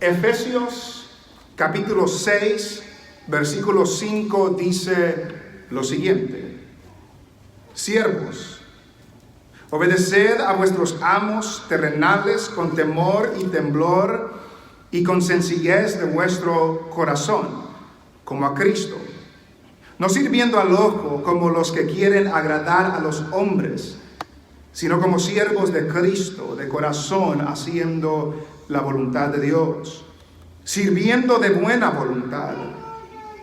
Efesios capítulo 6, versículo 5 dice lo siguiente: Siervos, obedeced a vuestros amos terrenales con temor y temblor y con sencillez de vuestro corazón, como a Cristo, no sirviendo al ojo como los que quieren agradar a los hombres, sino como siervos de Cristo, de corazón, haciendo la voluntad de Dios, sirviendo de buena voluntad,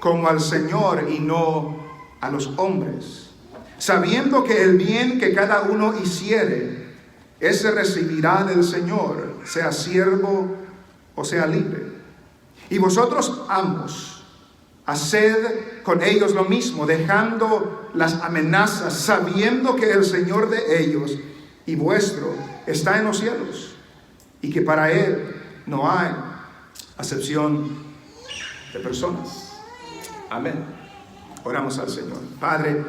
como al Señor y no a los hombres, sabiendo que el bien que cada uno hiciere, ese recibirá del Señor, sea siervo o sea libre. Y vosotros, amos, haced con ellos lo mismo, dejando las amenazas, sabiendo que el Señor de ellos y vuestro está en los cielos, y que para Él no hay acepción de personas. Amén. Oramos al Señor. Padre,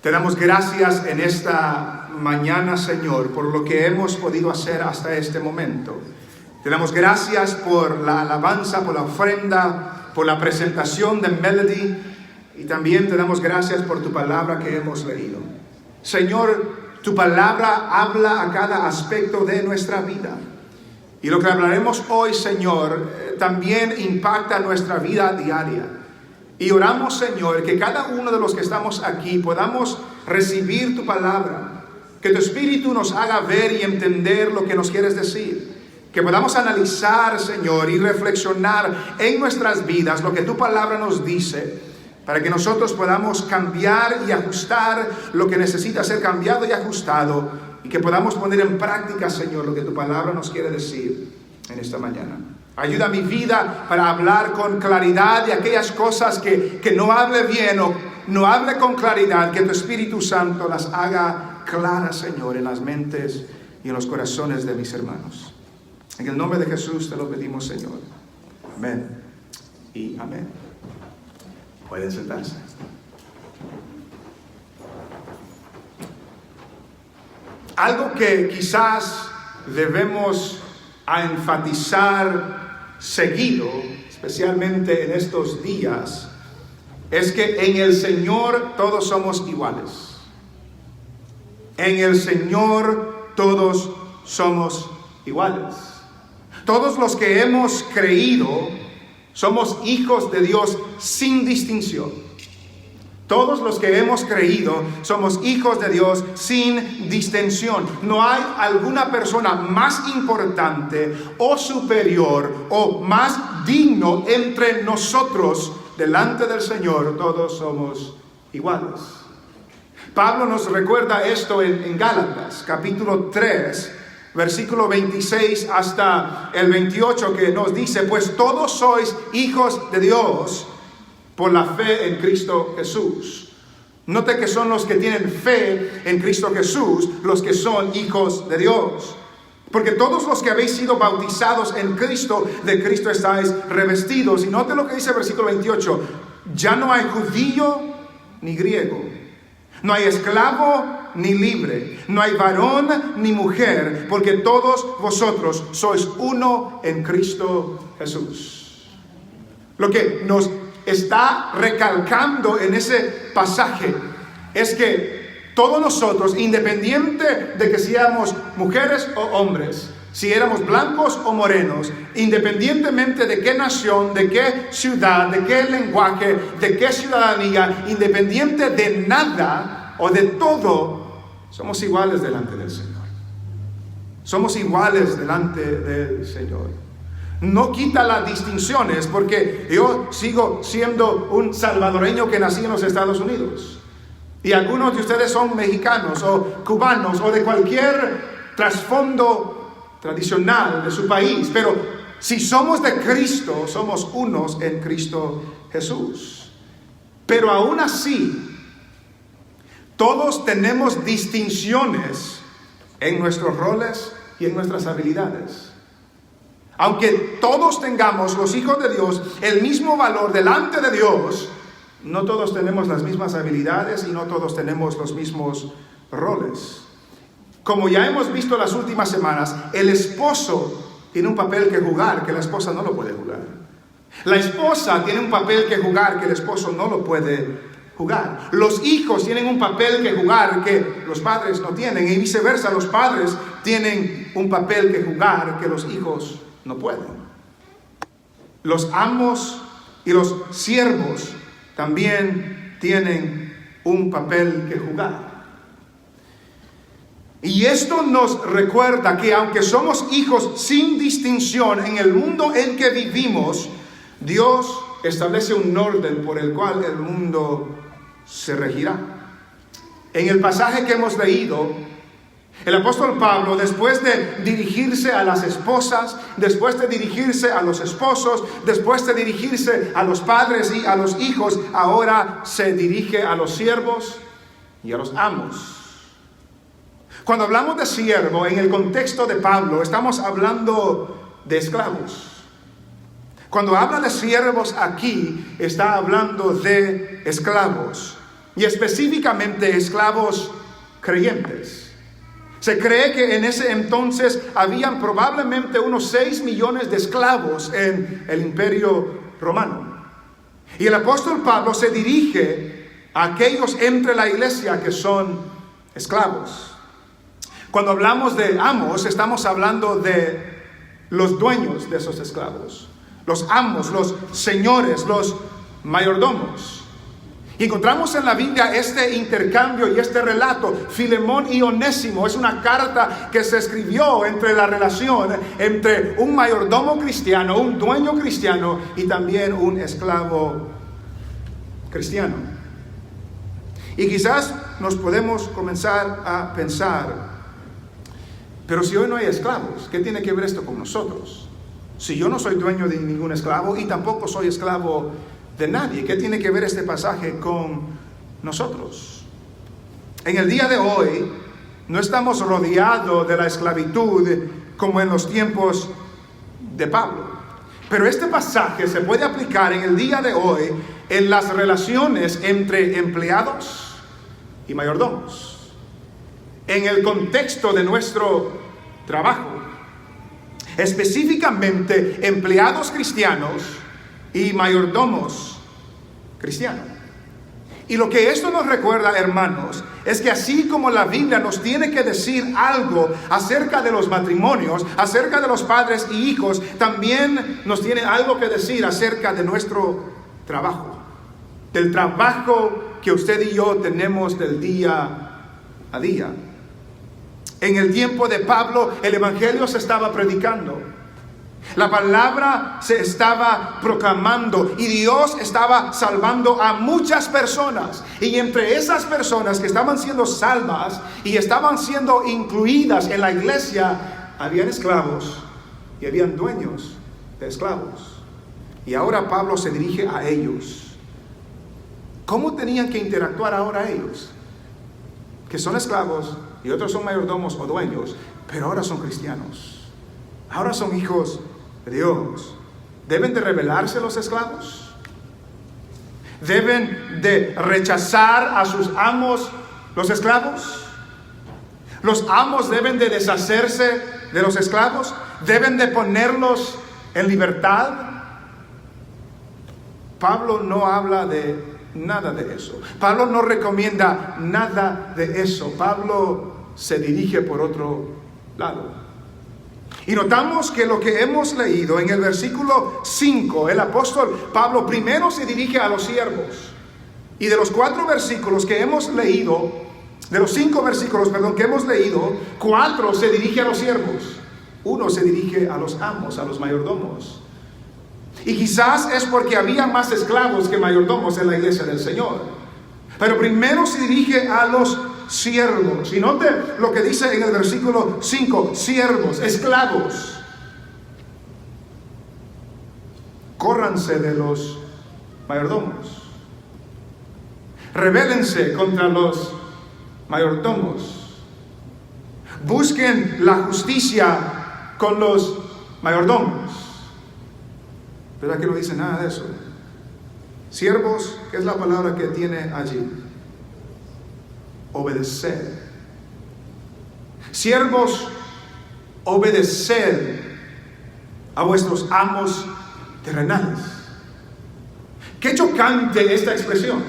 te damos gracias en esta mañana, Señor, por lo que hemos podido hacer hasta este momento. Te damos gracias por la alabanza, por la ofrenda, por la presentación de Melody, y también te damos gracias por tu palabra que hemos leído. Señor, tu palabra habla a cada aspecto de nuestra vida. Y lo que hablaremos hoy, Señor, también impacta nuestra vida diaria. Y oramos, Señor, que cada uno de los que estamos aquí podamos recibir tu palabra. Que tu Espíritu nos haga ver y entender lo que nos quieres decir. Que podamos analizar, Señor, y reflexionar en nuestras vidas lo que tu palabra nos dice, para que nosotros podamos cambiar y ajustar lo que necesita ser cambiado y ajustado, y que podamos poner en práctica, Señor, lo que tu palabra nos quiere decir en esta mañana. Ayuda a mi vida para hablar con claridad de aquellas cosas que no hable bien o no hable con claridad, que tu Espíritu Santo las haga claras, Señor, en las mentes y en los corazones de mis hermanos. En el nombre de Jesús te lo pedimos, Señor. Amén y amén. Pueden sentarse. Algo que quizás debemos enfatizar seguido, especialmente en estos días, es que en el Señor todos somos iguales. En el Señor todos somos iguales. Todos los que hemos creído somos hijos de Dios sin distinción. Todos los que hemos creído somos hijos de Dios sin distinción. No hay alguna persona más importante o superior o más digno entre nosotros delante del Señor. Todos somos iguales. Pablo nos recuerda esto en Gálatas, capítulo 3, versículo 26 hasta el 28, que nos dice: pues todos sois hijos de Dios por la fe en Cristo Jesús. Note que son los que tienen fe en Cristo Jesús los que son hijos de Dios. Porque todos los que habéis sido bautizados en Cristo, de Cristo estáis revestidos. Y note lo que dice el versículo 28. Ya no hay judío ni griego. No hay esclavo ni libre. No hay varón ni mujer. Porque todos vosotros sois uno en Cristo Jesús. Lo que nos está recalcando en ese pasaje es que todos nosotros, independiente de que seamos mujeres o hombres, si éramos blancos o morenos, independientemente de qué nación, de qué ciudad, de qué lenguaje, de qué ciudadanía, independiente de nada o de todo, somos iguales delante del Señor. Somos iguales delante del Señor. No quita las distinciones, porque yo sigo siendo un salvadoreño que nací en los Estados Unidos. Y algunos de ustedes son mexicanos o cubanos o de cualquier trasfondo tradicional de su país. Pero si somos de Cristo, somos unos en Cristo Jesús. Pero aún así, todos tenemos distinciones en nuestros roles y en nuestras habilidades. Aunque todos tengamos, los hijos de Dios, el mismo valor delante de Dios, no todos tenemos las mismas habilidades y no todos tenemos los mismos roles. Como ya hemos visto las últimas semanas, el esposo tiene un papel que jugar que la esposa no lo puede jugar. La esposa tiene un papel que jugar que el esposo no lo puede jugar. Los hijos tienen un papel que jugar que los padres no tienen, y viceversa, los padres tienen un papel que jugar que los hijos no pueden. Los amos y los siervos también tienen un papel que jugar. Y esto nos recuerda que aunque somos hijos sin distinción en el mundo en que vivimos, Dios establece un orden por el cual el mundo se regirá. En el pasaje que hemos leído, el apóstol Pablo, después de dirigirse a las esposas, después de dirigirse a los esposos, después de dirigirse a los padres y a los hijos, ahora se dirige a los siervos y a los amos. Cuando hablamos de siervo, en el contexto de Pablo, estamos hablando de esclavos. Cuando habla de siervos aquí, está hablando de esclavos. Y específicamente esclavos creyentes. Se cree que en ese entonces habían probablemente unos 6 millones de esclavos en el Imperio Romano. Y el apóstol Pablo se dirige a aquellos entre la iglesia que son esclavos. Cuando hablamos de amos, estamos hablando de los dueños de esos esclavos. Los amos, los señores, los mayordomos. Y encontramos en la Biblia este intercambio y este relato. Filemón y Onésimo es una carta que se escribió entre la relación entre un mayordomo cristiano, un dueño cristiano y también un esclavo cristiano. Y quizás nos podemos comenzar a pensar, pero si hoy no hay esclavos, ¿qué tiene que ver esto con nosotros? Si yo no soy dueño de ningún esclavo y tampoco soy esclavo de nadie, ¿qué tiene que ver este pasaje con nosotros? En el día de hoy no estamos rodeados de la esclavitud como en los tiempos de Pablo. Pero este pasaje se puede aplicar en el día de hoy en las relaciones entre empleados y mayordomos. En el contexto de nuestro trabajo. Específicamente empleados cristianos y mayordomos cristianos. Y lo que esto nos recuerda, hermanos, es que así como la Biblia nos tiene que decir algo acerca de los matrimonios, acerca de los padres y hijos, también nos tiene algo que decir acerca de nuestro trabajo. Del trabajo que usted y yo tenemos del día a día. En el tiempo de Pablo, el evangelio se estaba predicando. La palabra se estaba proclamando y Dios estaba salvando a muchas personas. Y entre esas personas que estaban siendo salvas y estaban siendo incluidas en la iglesia, habían esclavos y habían dueños de esclavos. Y ahora Pablo se dirige a ellos. ¿Cómo tenían que interactuar ahora ellos? Que son esclavos y otros son mayordomos o dueños, pero ahora son cristianos. Ahora son hijos de Dios. ¿Deben de rebelarse los esclavos? ¿Deben de rechazar a sus amos los esclavos? ¿Los amos deben de deshacerse de los esclavos? ¿Deben de ponerlos en libertad? Pablo no habla de nada de eso. Pablo no recomienda nada de eso. Pablo se dirige por otro lado. Y notamos que lo que hemos leído en el versículo 5, el apóstol Pablo primero se dirige a los siervos. Y de los 4 versículos que hemos leído, de los 5 versículos, que hemos leído, 4 se dirige a los siervos. 1 se dirige a los amos, a los mayordomos. Y quizás es porque había más esclavos que mayordomos en la iglesia del Señor. Pero primero se dirige a los siervos. Y note lo que dice en el versículo 5. Siervos, esclavos. Córranse de los mayordomos. Rebélense contra los mayordomos. Busquen la justicia con los mayordomos. Pero aquí no dice nada de eso. Siervos, ¿qué es la palabra que tiene allí? Obedecer. Siervos, obedeced a vuestros amos terrenales. Qué chocante esta expresión.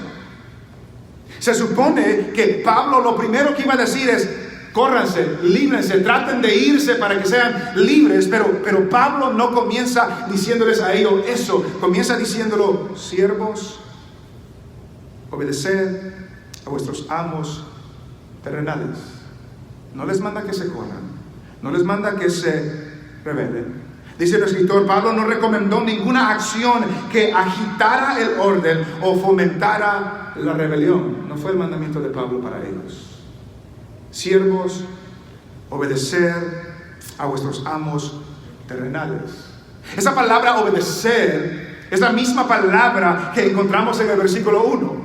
Se supone que Pablo lo primero que iba a decir es: córranse, líbrense, traten de irse para que sean libres. Pero Pablo no comienza diciéndoles a ellos eso. Comienza diciéndolo: siervos, obedeced a vuestros amos terrenales. No les manda que se corran, no les manda que se rebelen. Dice el escritor, Pablo no recomendó ninguna acción que agitara el orden o fomentara la rebelión. No fue el mandamiento de Pablo para ellos. Siervos, obedeced a vuestros amos terrenales. Esa palabra obedecer es la misma palabra que encontramos en el versículo 1.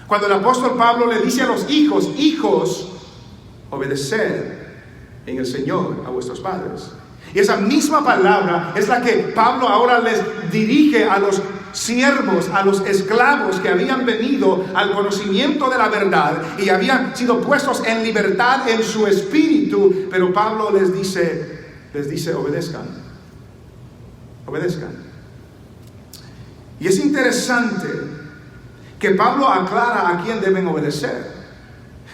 Cuando el apóstol Pablo le dice a los hijos: hijos, obedeced en el Señor a vuestros padres. Y esa misma palabra es la que Pablo ahora les dirige a los siervos, a los esclavos que habían venido al conocimiento de la verdad y habían sido puestos en libertad en su espíritu. Pero Pablo les dice: obedezcan, obedezcan. Y es interesante que Pablo aclara a quién deben obedecer.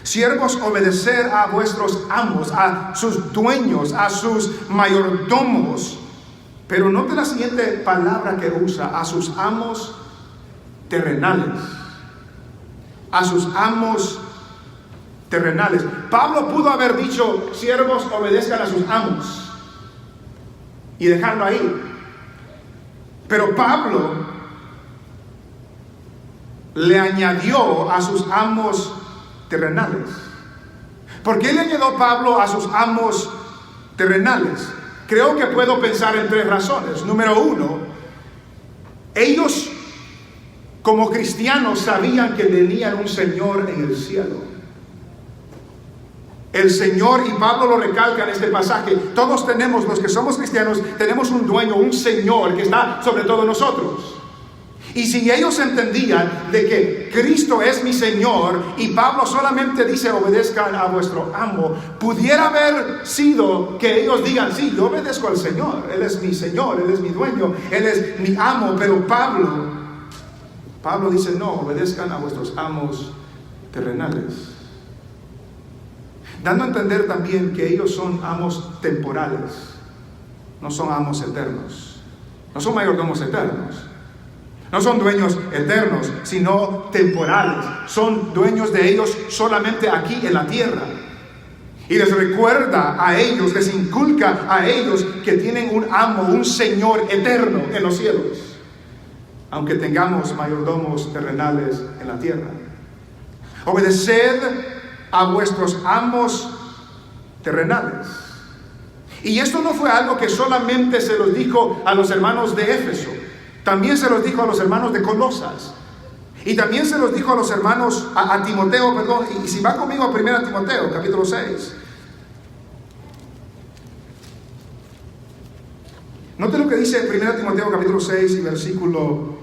Siervos, obedecer a vuestros amos, a sus dueños, a sus mayordomos. Pero note la siguiente palabra que usa: a sus amos terrenales. A sus amos terrenales. Pablo pudo haber dicho: siervos, obedezcan a sus amos, y dejarlo ahí. Pero Pablo le añadió a sus amos terrenales. ¿Por qué le añadió Pablo a sus amos terrenales? Creo que puedo pensar en 3 razones. Número 1, ellos como cristianos sabían que tenían un Señor en el cielo. El Señor, y Pablo lo recalca en este pasaje, todos tenemos, los que somos cristianos, tenemos un dueño, un Señor que está sobre todos nosotros. Y si ellos entendían de que Cristo es mi Señor y Pablo solamente dice: obedezcan a vuestro amo, pudiera haber sido que ellos digan: sí, yo obedezco al Señor, Él es mi Señor, Él es mi dueño, Él es mi amo. Pero Pablo dice: no, obedezcan a vuestros amos terrenales, dando a entender también que ellos son amos temporales, no son amos eternos, no son mayordomos eternos. No son dueños eternos, sino temporales. Son dueños de ellos solamente aquí en la tierra. Y les recuerda a ellos, les inculca a ellos que tienen un amo, un Señor eterno en los cielos, aunque tengamos mayordomos terrenales en la tierra. Obedeced a vuestros amos terrenales. Y esto no fue algo que solamente se los dijo a los hermanos de Éfeso. También se los dijo a los hermanos de Colosas. Y también se los dijo a los hermanos, a Timoteo, perdón. Y si va conmigo a 1 Timoteo, capítulo 6. Note lo que dice 1 Timoteo, capítulo 6 y versículo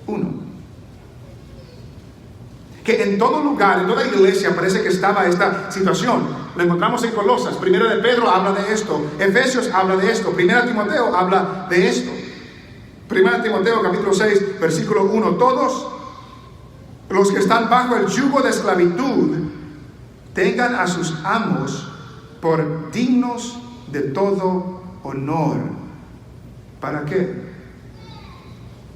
1. Que en todo lugar, en toda iglesia, parece que estaba esta situación. Lo encontramos en Colosas. 1 de Pedro habla de esto. Efesios habla de esto. 1 Timoteo habla de esto. 1 Timoteo capítulo 6 versículo 1. Todos los que están bajo el yugo de esclavitud tengan a sus amos por dignos de todo honor. ¿Para qué?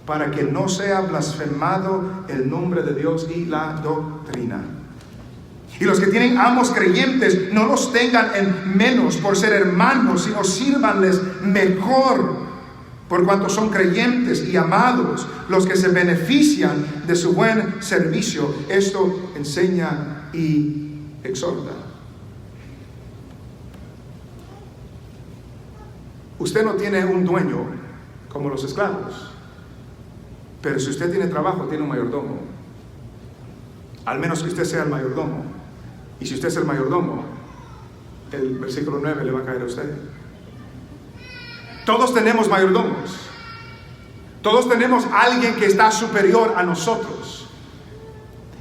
Para que no sea blasfemado el nombre de Dios y la doctrina. Y los que tienen amos creyentes no los tengan en menos por ser hermanos, sino sírvanles mejor por cuanto son creyentes y amados, los que se benefician de su buen servicio. Esto enseña y exhorta. Usted no tiene un dueño como los esclavos, pero si usted tiene trabajo, tiene un mayordomo. Al menos que usted sea el mayordomo. Y si usted es el mayordomo, el versículo 9 le va a caer a usted. Todos tenemos mayordomos. Todos tenemos alguien que está superior a nosotros.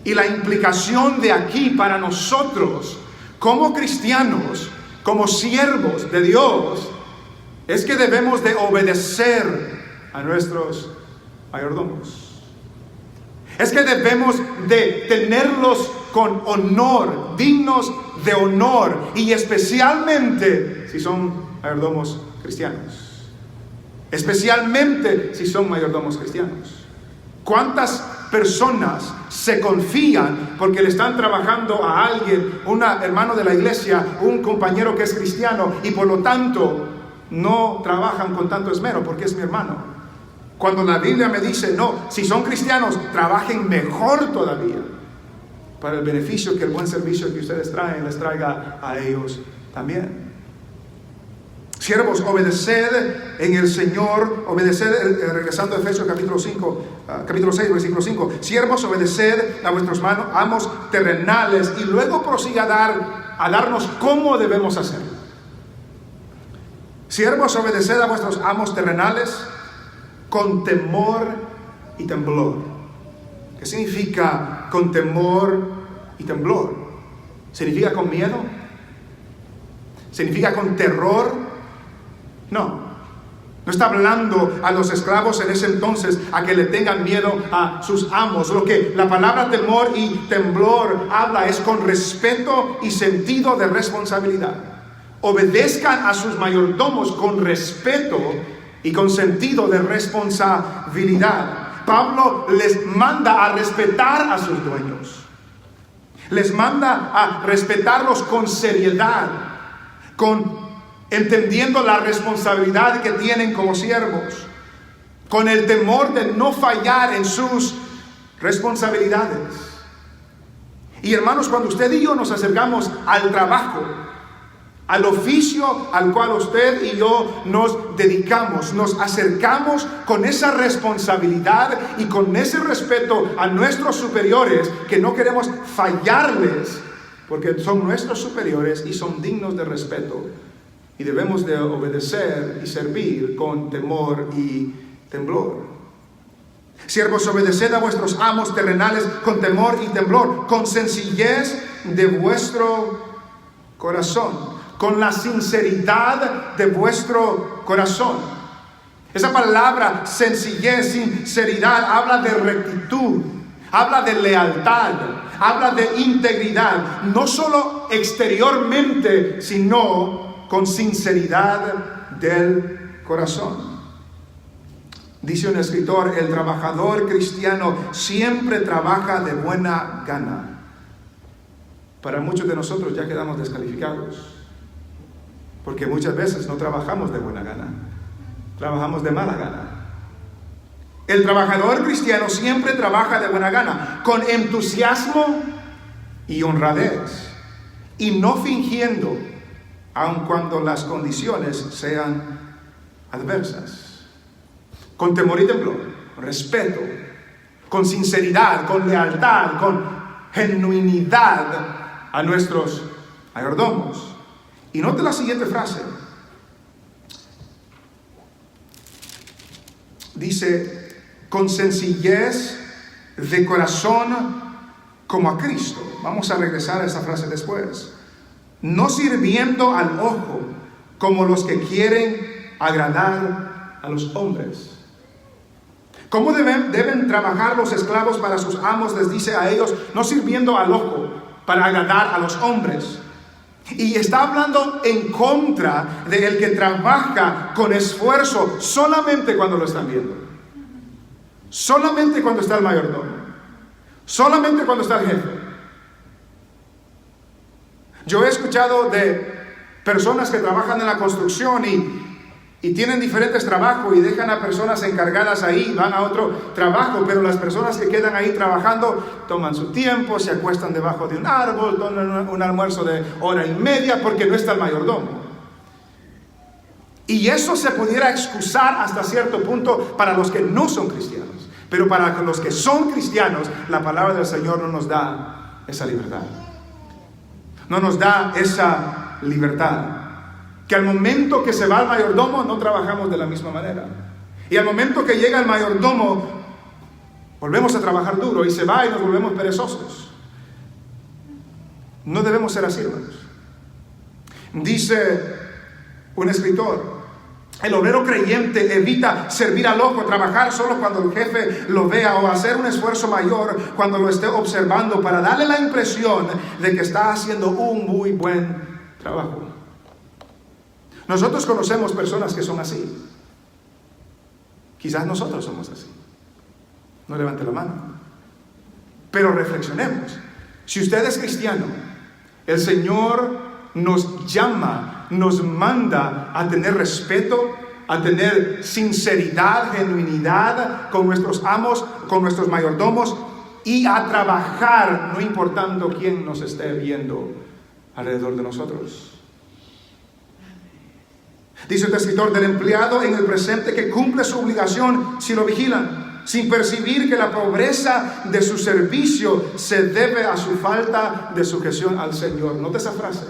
Y la implicación de aquí para nosotros, como cristianos, como siervos de Dios, es que debemos de obedecer a nuestros mayordomos. Es que debemos de tenerlos con honor, dignos de honor, y especialmente si son mayordomos cristianos. Especialmente si son mayordomos cristianos. ¿Cuántas personas se confían porque le están trabajando a alguien, un hermano de la iglesia, un compañero que es cristiano, y por lo tanto no trabajan con tanto esmero porque es mi hermano? Cuando la Biblia me dice, no, si son cristianos, trabajen mejor todavía, para el beneficio que el buen servicio que ustedes traen les traiga a ellos también. Siervos, obedeced en el Señor, regresando a Efesios capítulo 6, versículo 5. Siervos, obedeced a vuestros amos terrenales, y luego prosigue a darnos cómo debemos hacerlo. Siervos, obedeced a vuestros amos terrenales con temor y temblor. ¿Qué significa con temor y temblor? ¿Significa con miedo? ¿Significa con terror? No está hablando a los esclavos en ese entonces a que le tengan miedo a sus amos. Lo que la palabra temor y temblor habla es con respeto y sentido de responsabilidad. Obedezcan a sus mayordomos con respeto y con sentido de responsabilidad. Pablo les manda a respetar a sus dueños. Les manda a respetarlos con seriedad, entendiendo la responsabilidad que tienen como siervos, con el temor de no fallar en sus responsabilidades. Y hermanos, cuando usted y yo nos acercamos al trabajo, al oficio al cual usted y yo nos dedicamos, nos acercamos con esa responsabilidad y con ese respeto a nuestros superiores, que no queremos fallarles, porque son nuestros superiores y son dignos de respeto. Y debemos de obedecer y servir con temor y temblor. Siervos, obedeced a vuestros amos terrenales con temor y temblor, con sencillez de vuestro corazón, con la sinceridad de vuestro corazón. Esa palabra sencillez, sinceridad, habla de rectitud, habla de lealtad, habla de integridad, no solo exteriormente, sino con sinceridad del corazón. Dice un escritor, el trabajador cristiano siempre trabaja de buena gana. Para muchos de nosotros ya quedamos descalificados, porque muchas veces no trabajamos de buena gana, trabajamos de mala gana. El trabajador cristiano siempre trabaja de buena gana, con entusiasmo y honradez, y no fingiendo, aun cuando las condiciones sean adversas. Con temor y temblor, con respeto, con sinceridad, con lealtad, con genuinidad a nuestros mayordomos. Y note la siguiente frase. Dice, con sencillez de corazón como a Cristo. Vamos a regresar a esa frase después. No sirviendo al ojo como los que quieren agradar a los hombres. ¿Cómo deben trabajar los esclavos para sus amos? Les dice a ellos, no sirviendo al ojo para agradar a los hombres. Y está hablando en contra del que trabaja con esfuerzo solamente cuando lo están viendo. Solamente cuando está el mayordomo. Solamente cuando está el jefe. Yo he escuchado de personas que trabajan en la construcción y tienen diferentes trabajos y dejan a personas encargadas ahí, van a otro trabajo, pero las personas que quedan ahí trabajando toman su tiempo, se acuestan debajo de un árbol, toman un almuerzo de 1:30 porque no está el mayordomo. Y eso se pudiera excusar hasta cierto punto para los que no son cristianos, pero para los que son cristianos, la palabra del Señor no nos da esa libertad. No nos da esa libertad. Que al momento que se va el mayordomo no trabajamos de la misma manera. Y al momento que llega el mayordomo volvemos a trabajar duro y se va y nos volvemos perezosos. No debemos ser así, hermanos. Dice un escritor, El obrero creyente evita servir al ojo, trabajar solo cuando el jefe lo vea o hacer un esfuerzo mayor cuando lo esté observando para darle la impresión de que está haciendo un muy buen trabajo. Nosotros conocemos personas que son así. Quizás nosotros somos así. No levante la mano. Pero reflexionemos. Si usted es cristiano, el Señor nos llama, nos manda a tener respeto, a tener sinceridad, genuinidad con nuestros amos, con nuestros mayordomos y a trabajar, no importando quién nos esté viendo alrededor de nosotros. Dice el escritor: del empleado en el presente que cumple su obligación si lo vigilan, sin percibir que la pobreza de su servicio se debe a su falta de sujeción al Señor. Note esa frase.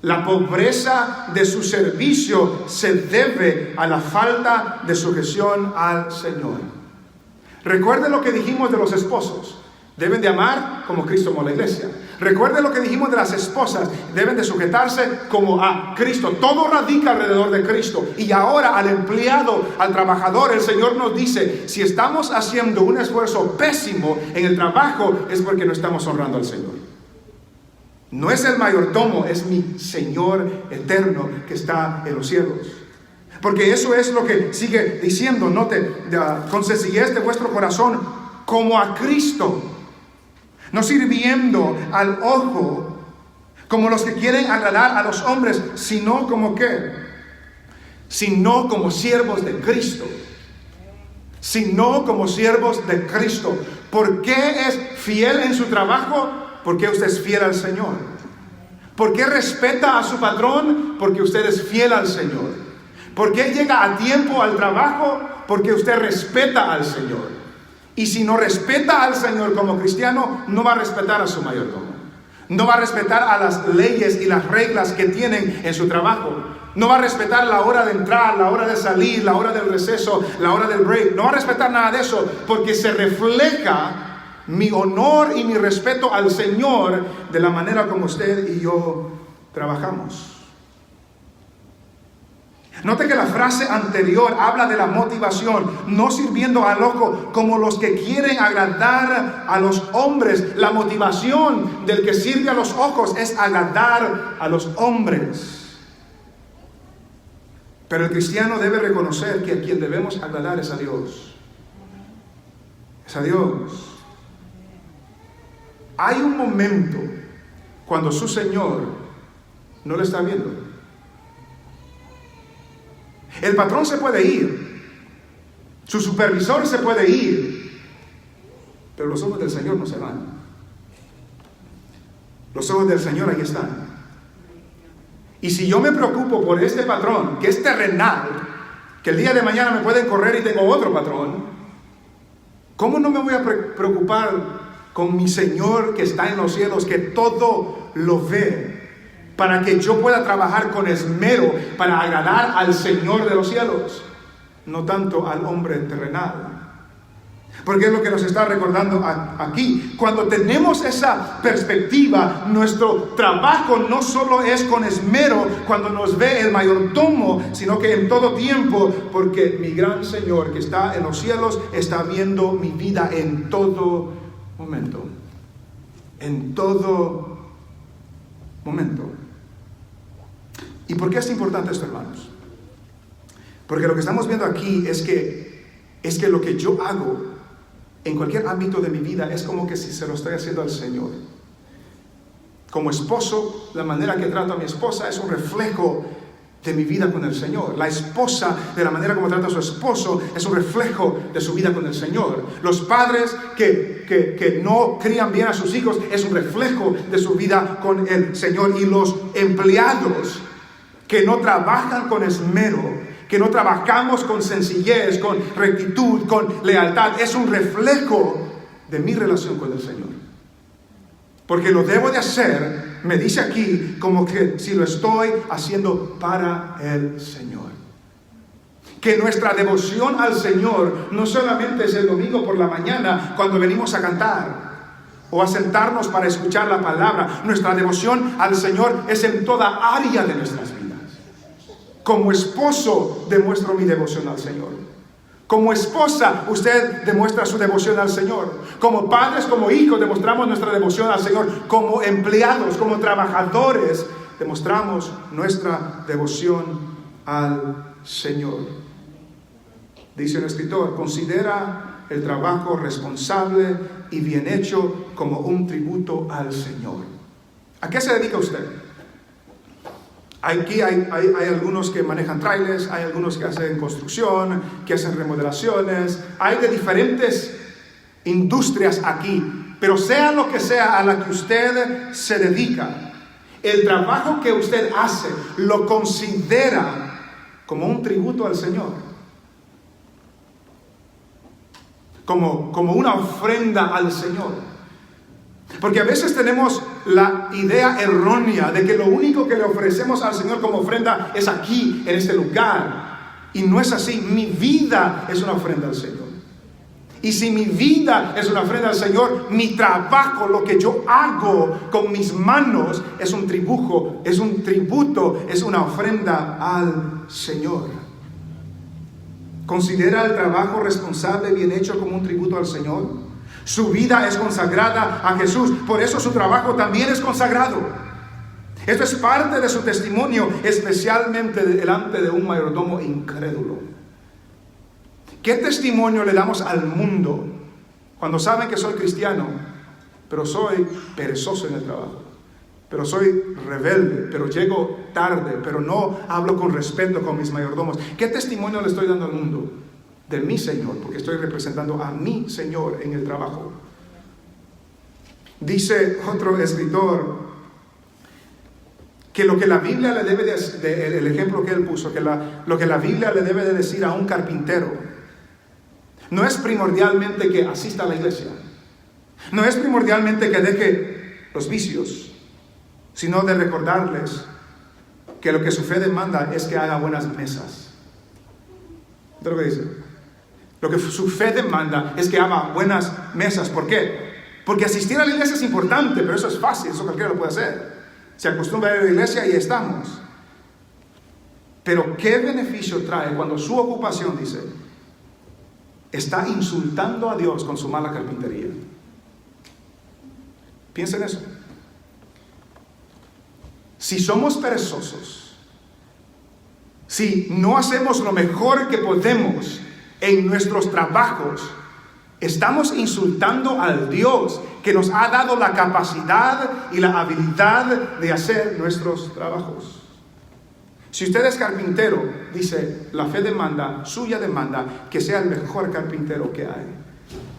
La pobreza de su servicio se debe a la falta de sujeción al Señor. Recuerde lo que dijimos de los esposos. Deben de amar como Cristo amó a la iglesia. Recuerde lo que dijimos de las esposas. Deben de sujetarse como a Cristo. Todo radica alrededor de Cristo. Y ahora al empleado, al trabajador, el Señor nos dice: si estamos haciendo un esfuerzo pésimo en el trabajo, es porque no estamos honrando al Señor. No es el mayordomo, es mi Señor eterno que está en los cielos. Porque eso es lo que sigue diciendo. Note, con sencillez de vuestro corazón, como a Cristo, no sirviendo al ojo, como los que quieren agradar a los hombres, sino como ¿qué? Sino como siervos de Cristo. Sino como siervos de Cristo. ¿Por qué es fiel en su trabajo? Porque usted es fiel al Señor. ¿Por qué respeta a su patrón? Porque usted es fiel al Señor. ¿Por qué llega a tiempo al trabajo? Porque usted respeta al Señor. Y si no respeta al Señor como cristiano, no va a respetar a su mayordomo. No va a respetar a las leyes y las reglas que tienen en su trabajo. No va a respetar la hora de entrar, la hora de salir, la hora del receso, la hora del break. No va a respetar nada de eso, porque se refleja mi honor y mi respeto al Señor de la manera como usted y yo trabajamos. Note que la frase anterior habla de la motivación, no sirviendo al ojo como los que quieren agradar a los hombres. La motivación del que sirve a los ojos es agradar a los hombres. Pero el cristiano debe reconocer que a quien debemos agradar es a Dios. Es a Dios. Hay un momento cuando su Señor no lo está viendo. El patrón se puede ir, su supervisor se puede ir, pero los ojos del Señor no se van. Los ojos del Señor ahí están. Y si yo me preocupo por este patrón, que es terrenal, que el día de mañana me pueden correr y tengo otro patrón, ¿cómo no me voy a preocupar con mi Señor que está en los cielos, que todo lo ve, para que yo pueda trabajar con esmero para agradar al Señor de los cielos, no tanto al hombre terrenal? Porque es lo que nos está recordando aquí. Cuando tenemos esa perspectiva, nuestro trabajo no solo es con esmero cuando nos ve el mayordomo, sino que en todo tiempo, porque mi gran Señor que está en los cielos está viendo mi vida en todo momento. En todo momento. ¿Y por qué es importante esto, hermanos? Porque lo que estamos viendo aquí es que lo que yo hago en cualquier ámbito de mi vida es como que si se lo estoy haciendo al Señor. Como esposo, la manera que trato a mi esposa es un reflejo de mi vida con el Señor. La esposa, de la manera como trata a su esposo, es un reflejo de su vida con el Señor. Los padres que no crían bien a sus hijos es un reflejo de su vida con el Señor. Y los empleados que no trabajan con esmero, que no trabajamos con sencillez, con rectitud, con lealtad, es un reflejo de mi relación con el Señor. Porque lo debo de hacer, me dice aquí, como que si lo estoy haciendo para el Señor. Que nuestra devoción al Señor no solamente es el domingo por la mañana cuando venimos a cantar o a sentarnos para escuchar la palabra. Nuestra devoción al Señor es en toda área de nuestras vidas. Como esposo demuestro mi devoción al Señor. Como esposa usted demuestra su devoción al Señor. Como padres, como hijos demostramos nuestra devoción al Señor. Como empleados, como trabajadores demostramos nuestra devoción al Señor. Dice el escritor, considera el trabajo responsable y bien hecho como un tributo al Señor. ¿A qué se dedica usted? Aquí hay algunos que manejan trailers, hay algunos que hacen construcción, que hacen remodelaciones, hay de diferentes industrias aquí, pero sea lo que sea a la que usted se dedica, el trabajo que usted hace lo considera como un tributo al Señor, como una ofrenda al Señor. Porque a veces tenemos la idea errónea de que lo único que le ofrecemos al Señor como ofrenda es aquí, en este lugar. Y no es así. Mi vida es una ofrenda al Señor. Y si mi vida es una ofrenda al Señor, mi trabajo, lo que yo hago con mis manos, es un tributo, es una ofrenda al Señor. Considera el trabajo responsable, bien hecho, como un tributo al Señor. Su vida es consagrada a Jesús, por eso su trabajo también es consagrado. Esto es parte de su testimonio, especialmente delante de un mayordomo incrédulo. ¿Qué testimonio le damos al mundo cuando saben que soy cristiano, pero soy perezoso en el trabajo? Pero soy rebelde, pero llego tarde, pero no hablo con respeto con mis mayordomos. ¿Qué testimonio le estoy dando al mundo? De mi Señor, porque estoy representando a mi Señor en el trabajo. Dice otro escritor que lo que la Biblia le debe de el ejemplo que él puso, que lo que la Biblia le debe de decir a un carpintero, no es primordialmente que asista a la iglesia, no es primordialmente que deje los vicios, sino de recordarles que lo que su fe demanda es que haga buenas mesas. ¿Entendés lo que dice? Lo que su fe demanda es que haga buenas mesas. ¿Por qué? Porque asistir a la iglesia es importante, pero eso es fácil, eso cualquiera lo puede hacer. Se acostumbra a ir a la iglesia y estamos. Pero ¿qué beneficio trae cuando su ocupación, dice, está insultando a Dios con su mala carpintería? Piensen eso. Si somos perezosos, si no hacemos lo mejor que podemos en nuestros trabajos, estamos insultando al Dios que nos ha dado la capacidad y la habilidad de hacer nuestros trabajos. Si usted es carpintero, dice, la fe demanda, suya demanda, que sea el mejor carpintero que hay.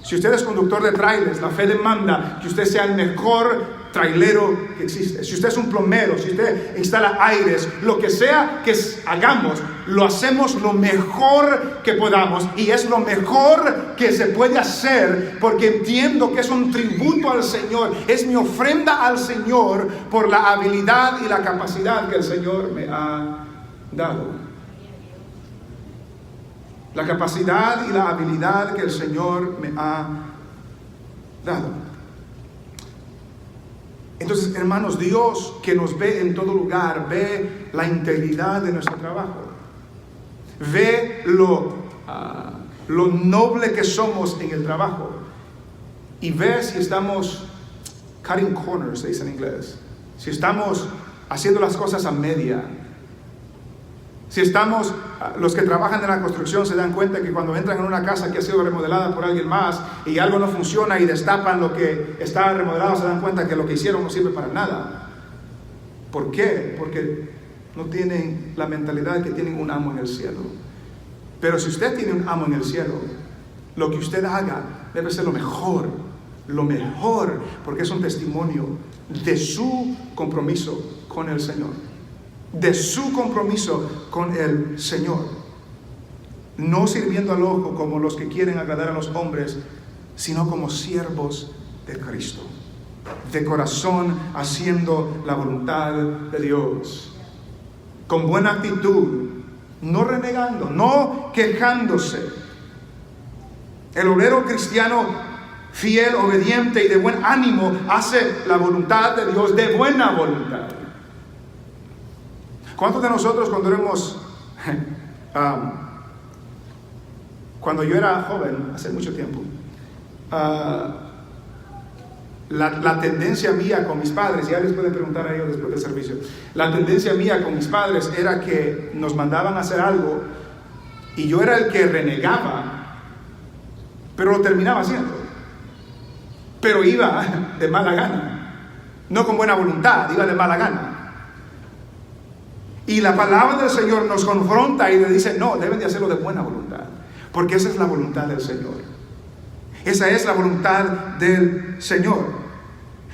Si usted es conductor de trailers, la fe demanda que usted sea el mejor trailero que existe. Si usted es un plomero, si usted instala aires, lo que sea que hagamos, lo hacemos lo mejor que podamos, y es lo mejor que se puede hacer, porque entiendo que es un tributo al Señor, es mi ofrenda al Señor por la habilidad y la capacidad que el Señor me ha dado. La capacidad y la habilidad que el Señor me ha dado. Entonces, hermanos, Dios, que nos ve en todo lugar, ve la integridad de nuestro trabajo, ve lo noble que somos en el trabajo, y ve si estamos cutting corners, se dice en inglés, si estamos haciendo las cosas a media. Si estamos, los que trabajan en la construcción se dan cuenta que cuando entran en una casa que ha sido remodelada por alguien más y algo no funciona y destapan lo que está remodelado, se dan cuenta que lo que hicieron no sirve para nada. ¿Por qué? Porque no tienen la mentalidad que tienen un amo en el cielo. Pero si usted tiene un amo en el cielo, lo que usted haga debe ser lo mejor, porque es un testimonio de su compromiso con el Señor. De su compromiso con el Señor, no sirviendo al ojo como los que quieren agradar a los hombres, sino como siervos de Cristo, de corazón haciendo la voluntad de Dios, con buena actitud, no renegando, no quejándose. El obrero cristiano fiel, obediente y de buen ánimo hace la voluntad de Dios de buena voluntad. ¿Cuántos de nosotros cuando éramos Cuando yo era joven, hace mucho tiempo, la tendencia mía con mis padres, ya les pueden preguntar a ellos después del servicio, la tendencia mía con mis padres era que nos mandaban a hacer algo y yo era el que renegaba, pero lo terminaba haciendo. Pero iba de mala gana, no con buena voluntad, iba de mala gana. Y la palabra del Señor nos confronta y le dice, no, deben de hacerlo de buena voluntad, porque esa es la voluntad del Señor. Esa es la voluntad del Señor.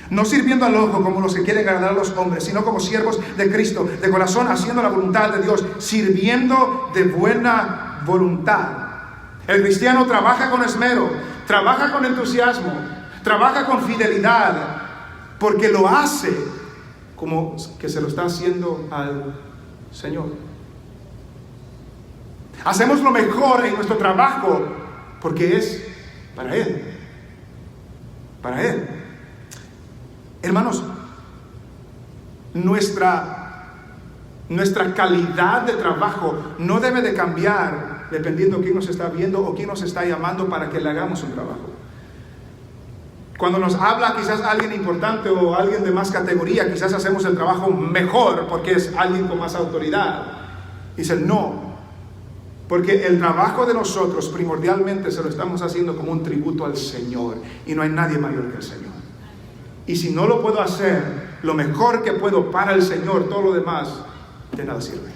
No sirviendo al ojo como los que quieren agradar a los hombres, sino como siervos de Cristo, de corazón, haciendo la voluntad de Dios, sirviendo de buena voluntad. El cristiano trabaja con esmero, trabaja con entusiasmo, trabaja con fidelidad, porque lo hace como que se lo está haciendo al Señor. Hacemos lo mejor en nuestro trabajo porque es para Él. Para Él. Hermanos, nuestra calidad de trabajo no debe de cambiar dependiendo quién nos está viendo o quién nos está llamando para que le hagamos un trabajo. Cuando nos habla quizás alguien importante o alguien de más categoría, quizás hacemos el trabajo mejor porque es alguien con más autoridad. Dice, no, porque el trabajo de nosotros primordialmente se lo estamos haciendo como un tributo al Señor y no hay nadie mayor que el Señor. Y si no lo puedo hacer lo mejor que puedo para el Señor, todo lo demás de nada sirve.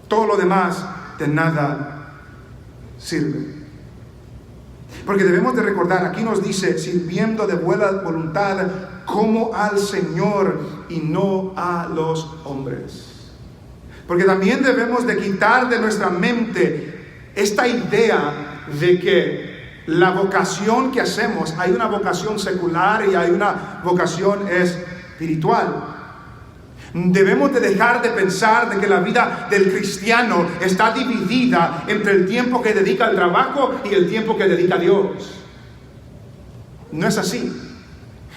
Todo lo demás de nada sirve. Porque debemos de recordar, aquí nos dice, sirviendo de buena voluntad como al Señor y no a los hombres. Porque también debemos de quitar de nuestra mente esta idea de que la vocación que hacemos, hay una vocación secular y hay una vocación espiritual. Debemos de dejar de pensar de que la vida del cristiano está dividida entre el tiempo que dedica al trabajo y el tiempo que dedica a Dios. No es así,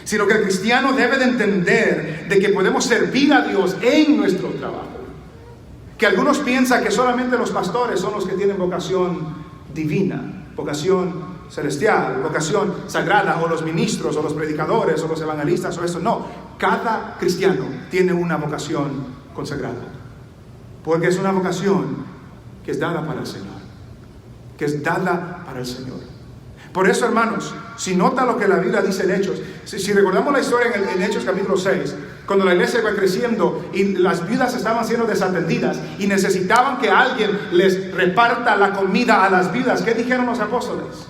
sino que el cristiano debe de entender de que podemos servir a Dios en nuestro trabajo. Que algunos piensan que solamente los pastores son los que tienen vocación divina, vocación celestial, vocación sagrada, o los ministros, o los predicadores, o los evangelistas, o eso. No, cada cristiano tiene una vocación consagrada, porque es una vocación que es dada para el Señor, que es dada para el Señor. Por eso, hermanos, si nota lo que la Biblia dice en Hechos, si recordamos la historia en Hechos capítulo 6, cuando la iglesia iba creciendo y las viudas estaban siendo desatendidas y necesitaban que alguien les reparta la comida a las viudas, ¿qué dijeron los apóstoles?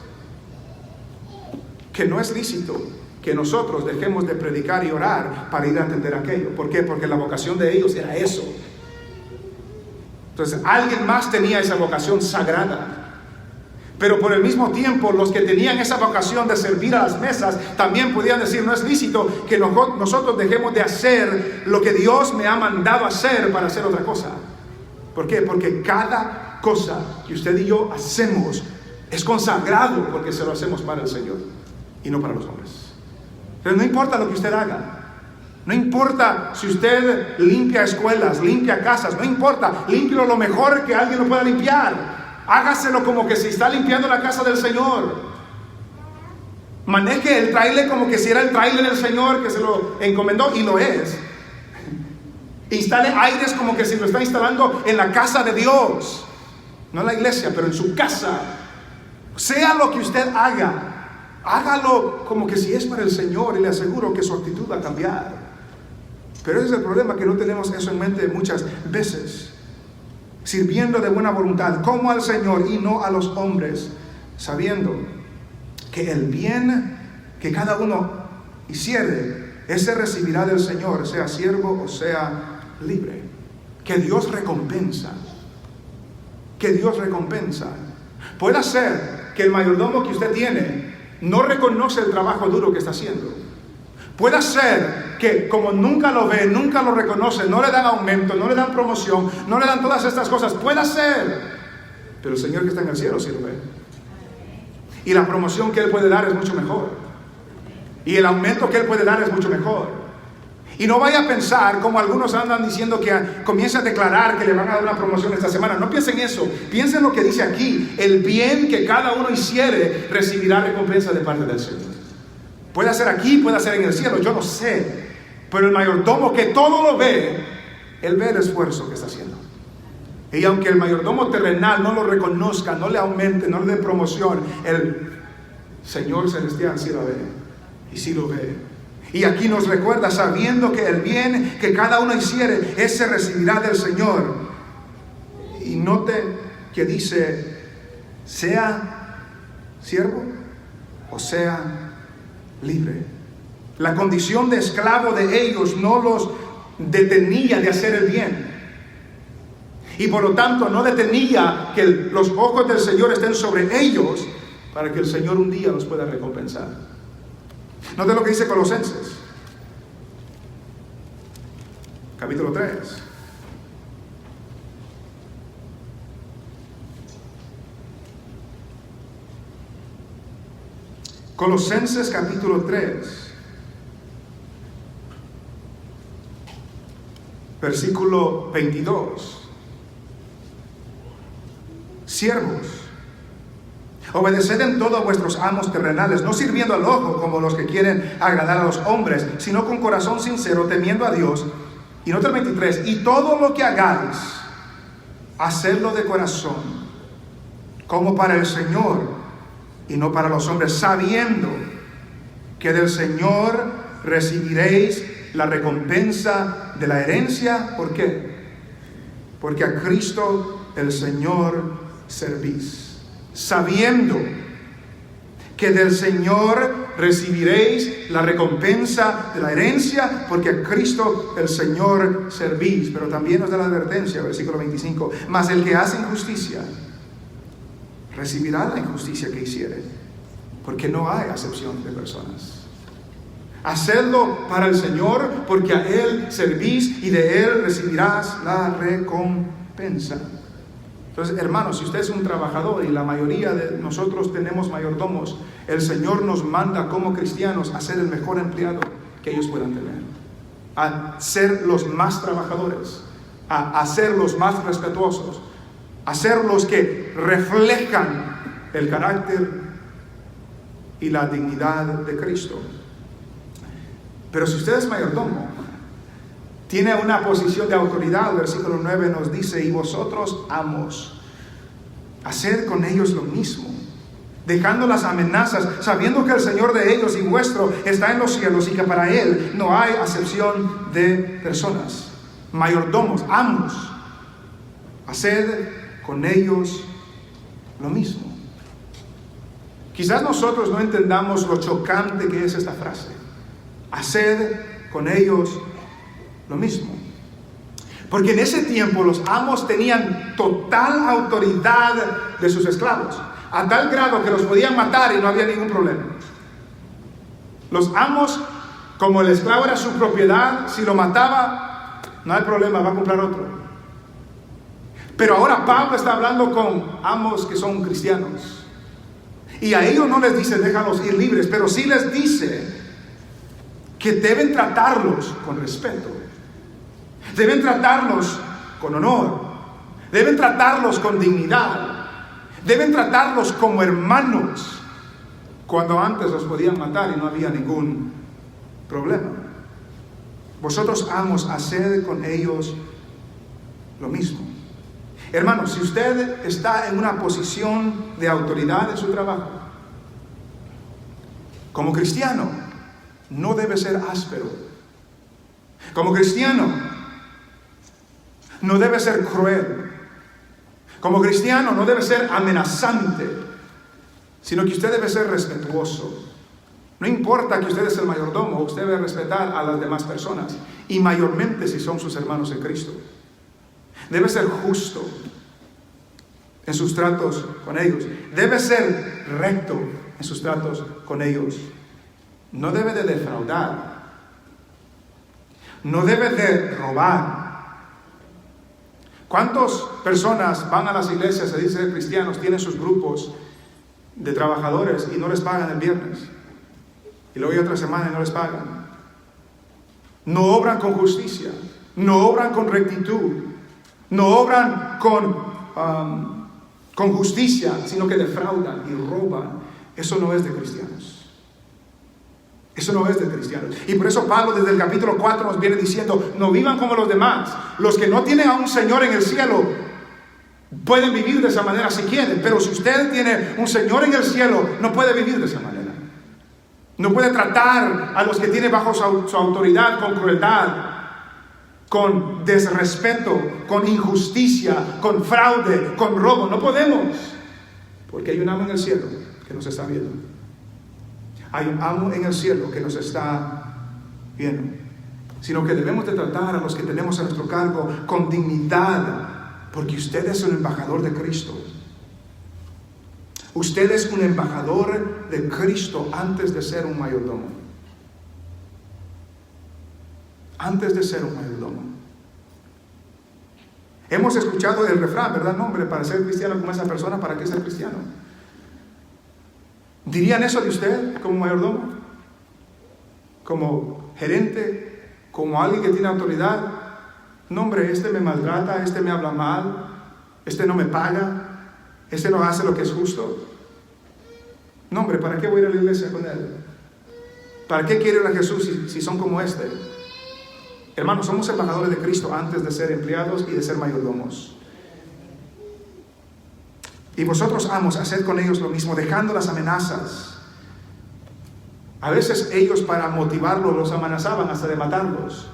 Que no es lícito que nosotros dejemos de predicar y orar para ir a atender aquello. ¿Por qué? Porque la vocación de ellos era eso. Entonces alguien más tenía esa vocación sagrada. Pero por el mismo tiempo, los que tenían esa vocación de servir a las mesas también podían decir, no es lícito que nosotros dejemos de hacer lo que Dios me ha mandado hacer para hacer otra cosa. ¿Por qué? Porque cada cosa que usted y yo hacemos es consagrado porque se lo hacemos para el Señor y no para los hombres. Pero no importa lo que usted haga, no importa si usted limpia escuelas, limpia casas, no importa, límpielo lo mejor que alguien lo pueda limpiar. Hágaselo como que se está limpiando la casa del Señor. Maneje el tráiler como que si era el tráiler del Señor que se lo encomendó, y lo es. Instale aires como que si lo está instalando en la casa de Dios, no en la iglesia, pero en su casa. Sea lo que usted haga, hágalo como que si es para el Señor, y le aseguro que su actitud va a cambiar. Pero ese es el problema, que no tenemos eso en mente muchas veces. Sirviendo de buena voluntad como al Señor y no a los hombres, sabiendo que el bien que cada uno hiciere, ese recibirá del Señor, sea siervo o sea libre. Que Dios recompensa, que Dios recompensa. Puede ser que el mayordomo que usted tiene no reconoce el trabajo duro que está haciendo. Puede ser que como nunca lo ve, nunca lo reconoce, no le dan aumento, no le dan promoción, no le dan todas estas cosas. Puede ser, pero el Señor que está en el cielo sí lo ve. Y la promoción que Él puede dar es mucho mejor. Y el aumento que Él puede dar es mucho mejor. Y no vaya a pensar, como algunos andan diciendo, que comience a declarar que le van a dar una promoción esta semana. No piensen eso. Piensen lo que dice aquí. El bien que cada uno hiciere recibirá recompensa de parte del Señor. Puede ser aquí, puede ser en el cielo, yo no sé. Pero el mayordomo que todo lo ve, él ve el esfuerzo que está haciendo. Y aunque el mayordomo terrenal no lo reconozca, no le aumente, no le dé promoción, el Señor celestial sí lo ve. Y sí lo ve. Y aquí nos recuerda, sabiendo que el bien que cada uno hiciere, ese recibirá del Señor. Y note que dice, sea siervo o sea libre. La condición de esclavo de ellos no los detenía de hacer el bien. Y por lo tanto no detenía que los ojos del Señor estén sobre ellos para que el Señor un día los pueda recompensar. Note lo que dice Colosenses, capítulo 3. Colosenses capítulo 3, versículo 22. Siervos, obedeced en todo a vuestros amos terrenales, no sirviendo al ojo como los que quieren agradar a los hombres, sino con corazón sincero, temiendo a Dios. Y nota el 23, y todo lo que hagáis, hacedlo de corazón, como para el Señor, y no para los hombres, sabiendo que del Señor recibiréis la recompensa de la herencia. ¿Por qué? Porque a Cristo el Señor servís. Sabiendo que del Señor recibiréis la recompensa de la herencia, porque a Cristo el Señor servís. Pero también nos da la advertencia, versículo 25, mas el que hace injusticia recibirá la injusticia que hiciere, porque no hay acepción de personas. Hacedlo para el Señor, porque a Él servís y de Él recibirás la recompensa. Entonces, hermanos, si usted es un trabajador, y la mayoría de nosotros tenemos mayordomos, el Señor nos manda como cristianos a ser el mejor empleado que ellos puedan tener, a ser los más trabajadores, a ser los más respetuosos, a ser los que reflejan el carácter y la dignidad de Cristo. Pero si usted es mayordomo, tiene una posición de autoridad. El versículo 9 nos dice, y vosotros, amos, haced con ellos lo mismo, dejando las amenazas, sabiendo que el Señor de ellos y vuestro está en los cielos, y que para Él no hay acepción de personas. Mayordomos, amos, haced con ellos lo mismo. Quizás nosotros no entendamos lo chocante que es esta frase. Haced con ellos lo mismo. Porque en ese tiempo los amos tenían total autoridad de sus esclavos, a tal grado que los podían matar y no había ningún problema. Los amos, como el esclavo era su propiedad, si lo mataba, no hay problema, va a comprar otro. Pero ahora Pablo está hablando con amos que son cristianos, y a ellos no les dice déjalos ir libres, pero sí les dice que deben tratarlos con respeto, deben tratarlos con honor, deben tratarlos con dignidad, deben tratarlos como hermanos, cuando antes los podían matar y no había ningún problema. Vosotros, amos, haced con ellos lo mismo. Hermanos, si usted está en una posición de autoridad en su trabajo, como cristiano, no debe ser áspero. Como cristiano, no debe ser cruel. Como cristiano, no debe ser amenazante, sino que usted debe ser respetuoso. No importa que usted es el mayordomo, usted debe respetar a las demás personas, y mayormente si son sus hermanos en Cristo. Debe ser justo en sus tratos con ellos. Debe ser recto en sus tratos con ellos. No debe de defraudar. No debe de robar. ¿Cuántas personas van a las iglesias, se dice cristianos, tienen sus grupos de trabajadores y no les pagan el viernes? Y luego hay otra semana y no les pagan. no obran con justicia, no obran con rectitud, no obran con justicia, sino que defraudan y roban. Eso no es de cristianos. Eso no es de cristianos. Y por eso Pablo desde el capítulo 4 nos viene diciendo, no vivan como los demás. Los que no tienen a un Señor en el cielo pueden vivir de esa manera si quieren, pero si usted tiene un Señor en el cielo, no puede vivir de esa manera. No puede tratar a los que tiene bajo su autoridad con crueldad, con desrespeto, con injusticia, con fraude, con robo. No podemos, porque hay un amo en el cielo que nos está viendo. Hay un amo en el cielo que nos está viendo. Sino que debemos de tratar a los que tenemos a nuestro cargo con dignidad, porque usted es un embajador de Cristo. Usted es un embajador de Cristo antes de ser un mayordomo. Antes de ser un mayordomo. Hemos escuchado el refrán, ¿verdad? No, hombre, para ser cristiano como esa persona, ¿para qué ser cristiano? ¿Dirían eso de usted como mayordomo? ¿Como gerente? ¿Como alguien que tiene autoridad? No, hombre, este me maltrata, este me habla mal, este no me paga, este no hace lo que es justo. No, hombre, ¿para qué voy a ir a la iglesia con él? ¿Para qué quiero ir a Jesús si son como este? Hermanos, somos embajadores de Cristo antes de ser empleados y de ser mayordomos. Y vosotros, amos, haced con ellos lo mismo, dejando las amenazas. A veces ellos, para motivarlos, los amenazaban hasta de matarlos.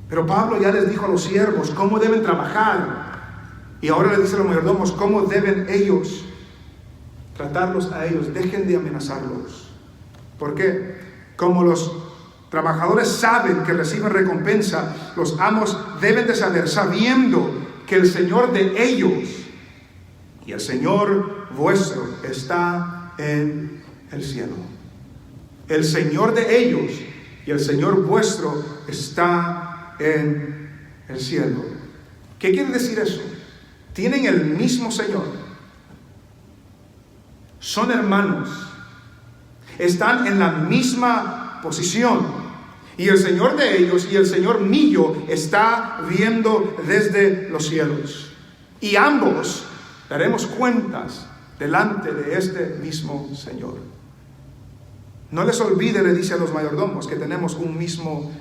Pero Pablo ya les dijo a los siervos cómo deben trabajar. Y ahora le dice a los mayordomos cómo deben ellos tratarlos a ellos. Dejen de amenazarlos. ¿Por qué? Como los trabajadores saben que reciben recompensa, los amos deben de saber, sabiendo que el Señor de ellos y el Señor vuestro está en el cielo. El Señor de ellos y el Señor vuestro está en el cielo. ¿Qué quiere decir eso? Tienen el mismo Señor. Son hermanos. Están en la misma posición. Y el Señor de ellos y el Señor mío está viendo desde los cielos. Y ambos daremos cuentas delante de este mismo Señor. No les olvide, le dice a los mayordomos, que tenemos un mismo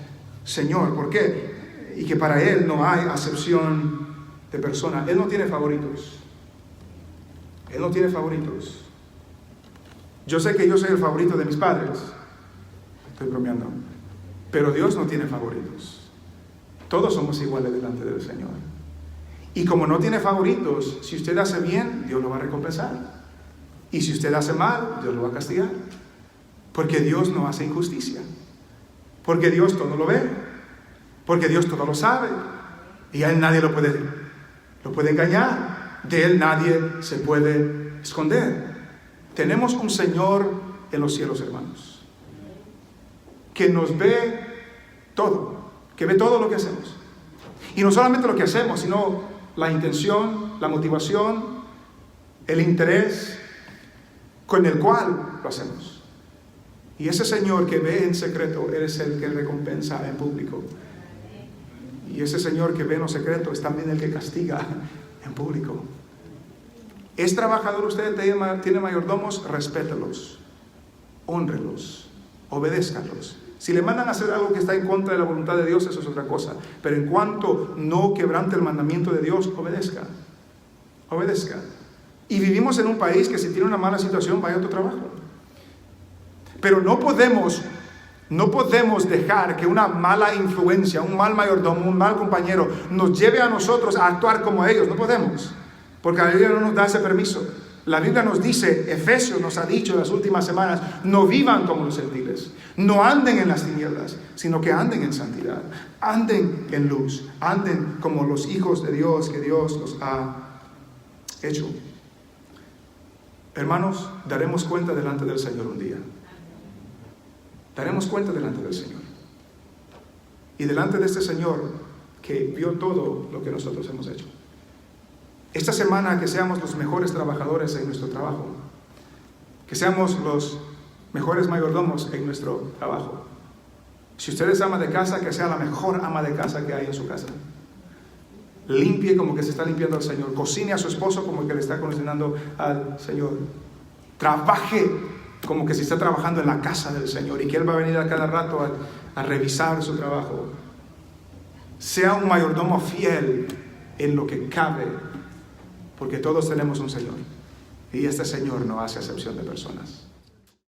Señor. ¿Por qué? Y que para Él no hay acepción de persona. Él no tiene favoritos. Él no tiene favoritos. Yo sé que yo soy el favorito de mis padres. Estoy bromeando. Pero Dios no tiene favoritos. Todos somos iguales delante del Señor. Y como no tiene favoritos, si usted hace bien, Dios lo va a recompensar. Y si usted hace mal, Dios lo va a castigar. Porque Dios no hace injusticia. Porque Dios todo lo ve. Porque Dios todo lo sabe. Y a Él nadie lo puede engañar. De Él nadie se puede esconder. Tenemos un Señor en los cielos, hermanos, que nos ve todo, que ve todo lo que hacemos. Y no solamente lo que hacemos, sino la intención, la motivación, el interés con el cual lo hacemos. Y ese Señor que ve en secreto, Él es el que recompensa en público. Y ese Señor que ve en lo secreto es también el que castiga en público. ¿Es trabajador usted? ¿Tiene mayordomos? Respételos, hónrelos, obedézcanlos. Si le mandan a hacer algo que está en contra de la voluntad de Dios, eso es otra cosa. Pero en cuanto no quebrante el mandamiento de Dios, obedezca. Obedezca. Y vivimos en un país que si tiene una mala situación, vaya a otro trabajo. Pero no podemos dejar que una mala influencia, un mal mayordomo, un mal compañero, nos lleve a nosotros a actuar como ellos. No podemos. Porque la Biblia no nos da ese permiso. La Biblia nos dice, Efesios nos ha dicho en las últimas semanas, no vivan como los gentiles, no anden en las tinieblas, sino que anden en santidad, anden en luz, anden como los hijos de Dios que Dios los ha hecho. Hermanos, daremos cuenta delante del Señor un día. Daremos cuenta delante del Señor. Y delante de este Señor que vio todo lo que nosotros hemos hecho. Esta semana que seamos los mejores trabajadores en nuestro trabajo, que seamos los mejores mayordomos en nuestro trabajo, Si usted es ama de casa, que sea la mejor ama de casa que hay en su casa. Limpie como que se está limpiando al Señor. Cocine a su esposo como que le está cocinando al Señor. Trabaje como que se está trabajando en la casa del Señor y que Él va a venir a cada rato a revisar su trabajo. Sea un mayordomo fiel en lo que cabe, porque todos tenemos un Señor. Y este Señor no hace acepción de personas.